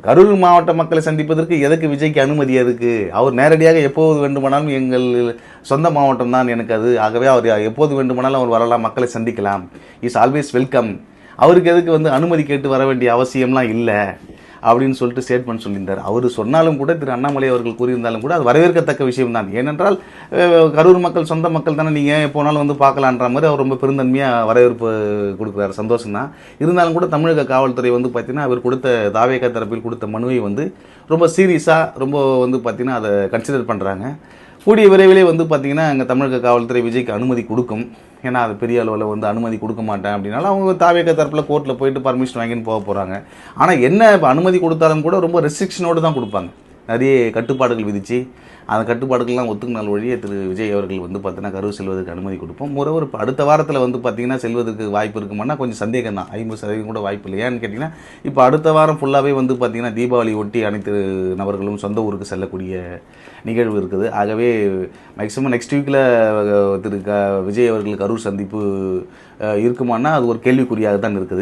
கரூர் மாவட்ட மக்களை சந்திப்பதற்கு எதுக்கு விஜய்க்கு அனுமதி? எதுக்கு? அவர் நேரடியாக எப்போது வேண்டுமானாலும் எங்கள் சொந்த மாவட்டம் தான் எனக்கு அது, ஆகவே அவர் எப்போது வேண்டுமானாலும் அவர் வரலாம், மக்களை சந்திக்கலாம், இஸ் ஆல்வேஸ் வெல்கம், அவருக்கு எதுக்கு அனுமதி கேட்டு வர வேண்டிய அவசியம்லாம் இல்லை அப்படின்னு சொல்லிட்டு ஸ்டேட்மெண்ட் சொல்லியிருந்தார். அவர் சொன்னாலும் கூட, திரு அண்ணாமலை அவர்கள் கூறியிருந்தாலும் கூட அது வரவேற்கத்தக்க விஷயம் தான். ஏனென்றால் கரூர் மக்கள் சொந்த மக்கள் தானே, நீங்கள் எப்போனாலும் பார்க்கலான்ற மாதிரி அவர் ரொம்ப பெருந்தன்மையாக வரவேற்பு கொடுக்குறாரு, சந்தோஷம் தான். இருந்தாலும் கூட தமிழக காவல்துறை பார்த்தீங்கன்னா அவர் கொடுத்த தாவேகா தரப்பில் கொடுத்த மனுவை ரொம்ப சீரியஸாக ரொம்ப பார்த்தீங்கன்னா அதை கன்சிடர் பண்ணுறாங்க. கூடிய விரைவிலே பார்த்தீங்கன்னா எங்கள் தமிழக காவல்துறை விஜய்க்கு அனுமதி கொடுக்கும். ஏன்னா அது பெரிய அளவில் அனுமதி கொடுக்க மாட்டேன் அப்படின்னாலும் அவங்க தாவேக தரப்பில் கோர்ட்டில் போயிட்டு பர்மிஷன் வாங்கின்னு போக போகிறாங்க. ஆனால் என்ன இப்போ அனுமதி கொடுத்தாலும் கூட ரொம்ப ரெஸ்ட்ரிக்ஷனோடு தான் கொடுப்பாங்க. நிறைய கட்டுப்பாடுகள் விதித்து அந்த கட்டுப்பாடுகள்லாம் ஒத்துக்கினால் வழியே திரு விஜய் அவர்கள் பார்த்தீங்கன்னா கரூர் செல்வதற்கு அனுமதி கொடுப்போம். ஒரு இப்போ அடுத்த வாரத்தில் பார்த்தீங்கன்னா செல்வதற்கு வாய்ப்பு இருக்குமானா கொஞ்சம் சந்தேகம் தான். 50% கூட வாய்ப்பு இல்லை. ஏன்னு கேட்டிங்கன்னா இப்போ அடுத்த வாரம் ஃபுல்லாகவே பார்த்தீங்கன்னா தீபாவளி ஒட்டி அனைத்து நபர்களும் சொந்த ஊருக்கு செல்லக்கூடிய நிகழ்வு இருக்குது. ஆகவே மேக்ஸிமம் நெக்ஸ்ட் வீக்கில் திரு விஜய் அவர்கள் கரூர் சந்திப்பு இருக்குமானா அது ஒரு கேள்விக்குறியாக தான் இருக்குது.